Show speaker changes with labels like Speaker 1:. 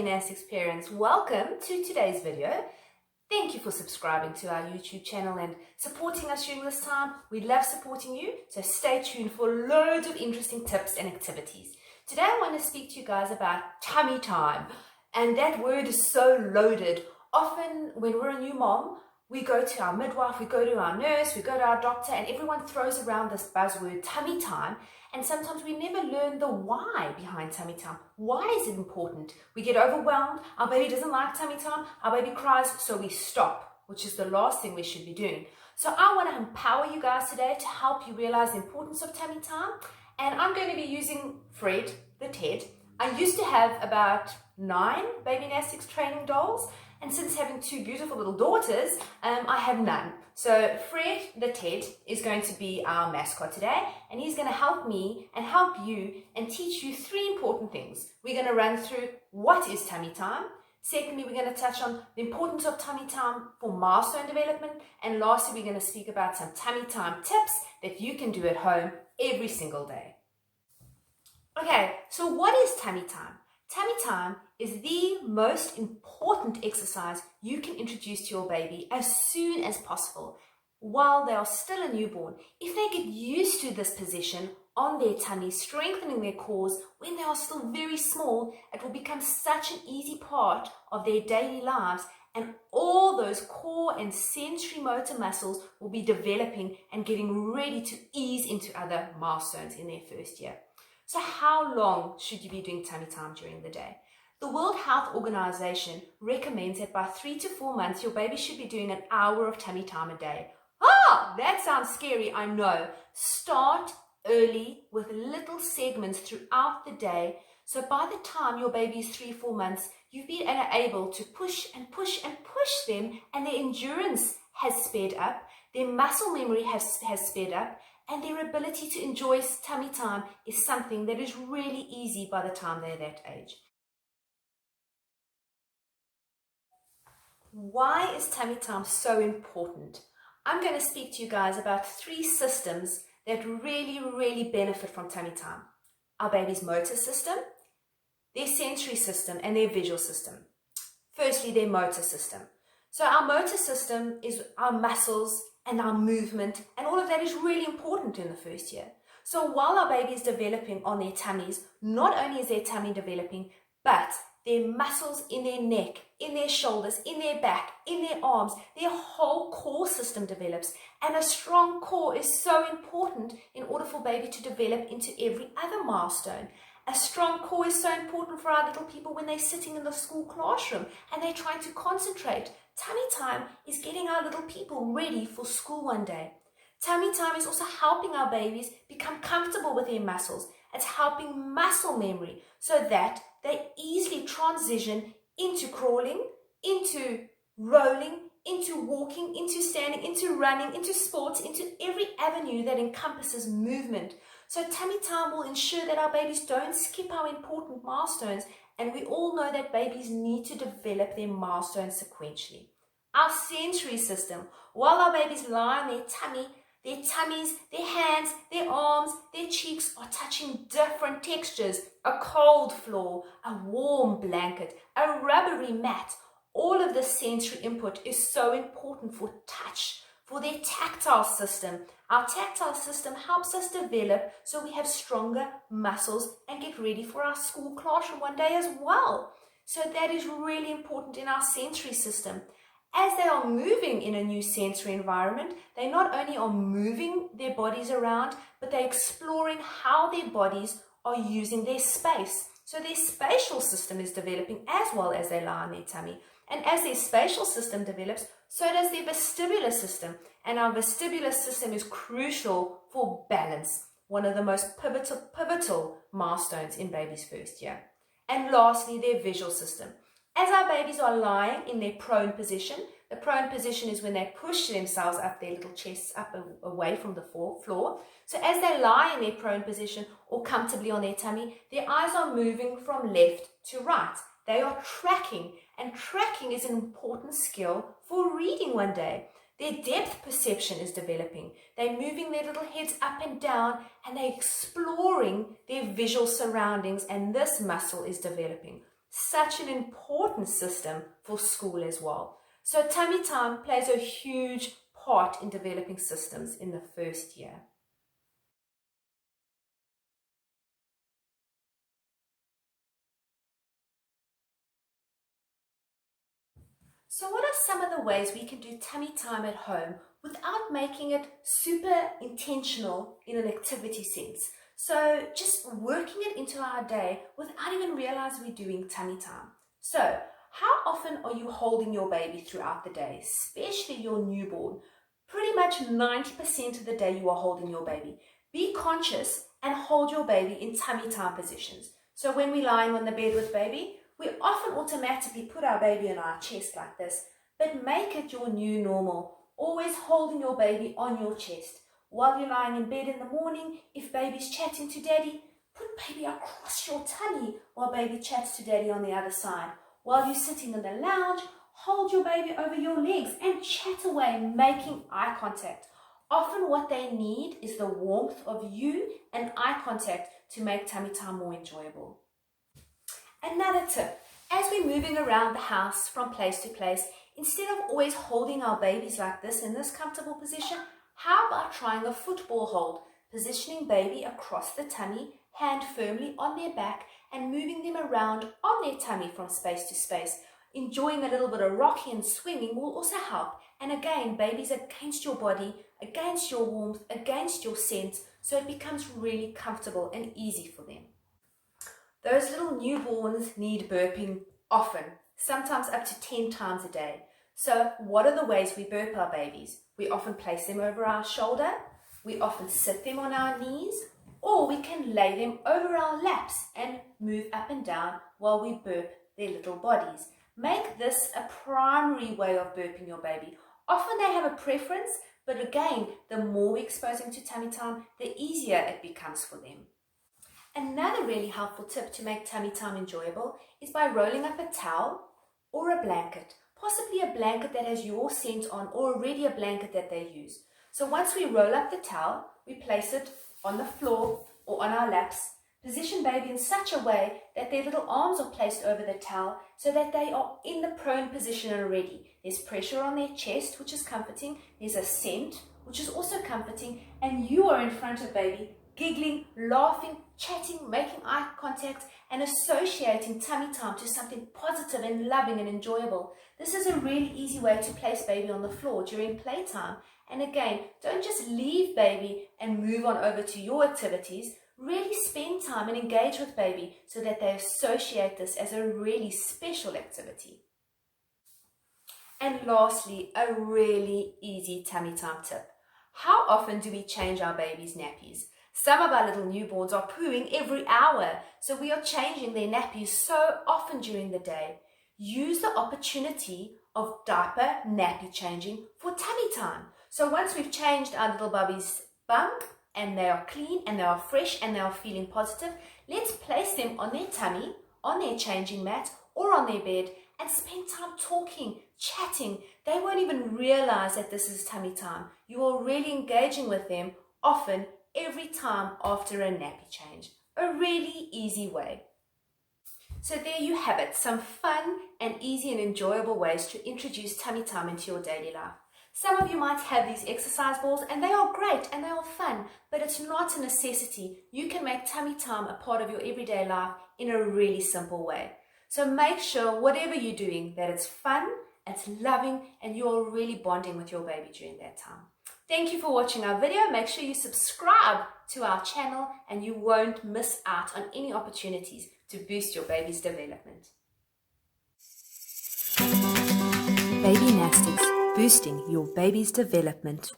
Speaker 1: Nastics parents, welcome to today's video. Thank you for subscribing to our YouTube channel and supporting us during this time. We love supporting you, so stay tuned for loads of interesting tips and activities. Today I want to speak to you guys about tummy time, and that word is so loaded. Often when we're a new mom, we go to our midwife, we go to our nurse, we go to our doctor, and everyone throws around this buzzword tummy time, and sometimes we never learn the why behind tummy time. Why is it important? We get overwhelmed, our baby doesn't like tummy time, our baby cries, so we stop, which is the last thing we should be doing. So I want to empower you guys today to help you realize the importance of tummy time, and I'm going to be using Fred, the Ted. I used to have about 9 Baby Nastics training dolls, and since having 2 beautiful little daughters, I have none. So Fred, the Ted, is going to be our mascot today, and he's going to help me and help you and teach you 3 important things. We're going to run through what is tummy time. Secondly, we're going to touch on the importance of tummy time for milestone development. And lastly, we're going to speak about some tummy time tips that you can do at home every single day. Okay, so what is tummy time? Tummy time is the most important exercise you can introduce to your baby as soon as possible while they are still a newborn. If they get used to this position on their tummy, strengthening their cores when they are still very small, it will become such an easy part of their daily lives, and all those core and sensory motor muscles will be developing and getting ready to ease into other milestones in their first year. So how long should you be doing tummy time during the day? The World Health Organization recommends that by 3 to 4 months, your baby should be doing an hour of tummy time a day. That sounds scary, I know. Start early with little segments throughout the day. So by the time your baby is 3-4 months, you've been able to push and push and push them, and their endurance has sped up, their muscle memory has sped up, and their ability to enjoy tummy time is something that is really easy by the time they're that age. Why is tummy time so important? I'm going to speak to you guys about 3 systems that really benefit from tummy time. Our baby's motor system, their sensory system, and their visual system. Firstly, their motor system. So our motor system is our muscles and our movement, and all of that is really important in the first year. So while our baby is developing on their tummies, not only is their tummy developing, but their muscles in their neck, in their shoulders, in their back, in their arms, their whole core system develops. And a strong core is so important in order for baby to develop into every other milestone. A strong core is so important for our little people when they're sitting in the school classroom and they're trying to concentrate. Tummy time is getting our little people ready for school one day. Tummy time is also helping our babies become comfortable with their muscles. It's helping muscle memory so that they easily transition into crawling, into rolling, into walking, into standing, into running, into sports, into every avenue that encompasses movement. So tummy time will ensure that our babies don't skip our important milestones, and we all know that babies need to develop their milestones sequentially. Our sensory system, while our babies lie on their tummies, their hands, their arms, their cheeks are touching different textures, a cold floor, a warm blanket, a rubbery mat. All of this sensory input is so important for touch, for their tactile system. Our tactile system helps us develop so we have stronger muscles and get ready for our school classroom one day as well. So that is really important in our sensory system. As they are moving in a new sensory environment, they not only are moving their bodies around, but they're exploring how their bodies are using their space. So their spatial system is developing as well as they lie on their tummy. And as their spatial system develops, so does their vestibular system. And our vestibular system is crucial for balance, one of the most pivotal milestones in baby's first year. And lastly, their visual system. As our babies are lying in their prone position, the prone position is when they push themselves up, their little chests up away from the floor. So as they lie in their prone position or comfortably on their tummy, their eyes are moving from left to right. They are tracking, and tracking is an important skill for reading one day. Their depth perception is developing. They're moving their little heads up and down, and they're exploring their visual surroundings, and this muscle is developing. Such an important system for school as well. So tummy time plays a huge part in developing systems in the first year. So what are some of the ways we can do tummy time at home without making it super intentional in an activity sense? So just working it into our day without even realize we're doing tummy time. So how often are you holding your baby throughout the day, especially your newborn? Pretty much 90% of the day you are holding your baby. Be conscious and hold your baby in tummy time positions. So when we're lying on the bed with baby, we often automatically put our baby on our chest like this, but make it your new normal. Always holding your baby on your chest. While you're lying in bed in the morning, if baby's chatting to daddy, put baby across your tummy while baby chats to daddy on the other side. While you're sitting in the lounge, hold your baby over your legs and chat away, making eye contact. Often what they need is the warmth of you and eye contact to make tummy time more enjoyable. Another tip, as we're moving around the house from place to place, instead of always holding our babies like this in this comfortable position, how about trying a football hold, positioning baby across the tummy, hand firmly on their back and moving them around on their tummy from space to space. Enjoying a little bit of rocking and swinging will also help. And again, baby's against your body, against your warmth, against your scent, so it becomes really comfortable and easy for them. Those little newborns need burping often, sometimes up to 10 times a day. So what are the ways we burp our babies? We often place them over our shoulder, we often sit them on our knees, or we can lay them over our laps and move up and down while we burp their little bodies. Make this a primary way of burping your baby. Often they have a preference, but again, the more we expose them to tummy time, the easier it becomes for them. Another really helpful tip to make tummy time enjoyable is by rolling up a towel or a blanket, possibly a blanket that has your scent on or already a blanket that they use. So once we roll up the towel, we place it on the floor or on our laps, position baby in such a way that their little arms are placed over the towel so that they are in the prone position already. There's pressure on their chest, which is comforting. There's a scent, which is also comforting, and you are in front of baby, giggling, laughing, chatting, making eye contact, and associating tummy time to something positive and loving and enjoyable. This is a really easy way to place baby on the floor during playtime. And again, don't just leave baby and move on over to your activities. Really spend time and engage with baby so that they associate this as a really special activity. And lastly, a really easy tummy time tip. How often do we change our baby's nappies? Some of our little newborns are pooing every hour, so we are changing their nappies so often during the day. Use the opportunity of diaper nappy changing for tummy time. So once we've changed our little bubby's bum and they are clean and they are fresh and they are feeling positive, let's place them on their tummy, on their changing mat or on their bed and spend time talking, chatting. They won't even realize that this is tummy time. You are really engaging with them often every time after a nappy change. A really easy way. So there you have it, some fun and easy and enjoyable ways to introduce tummy time into your daily life. Some of you might have these exercise balls and they are great and they are fun, but it's not a necessity. You can make tummy time a part of your everyday life in a really simple way. So make sure whatever you're doing that it's fun, it's loving, and you're really bonding with your baby during that time. Thank you for watching our video. Make sure you subscribe to our channel and you won't miss out on any opportunities to boost your baby's development. Baby Nastics, boosting your baby's development.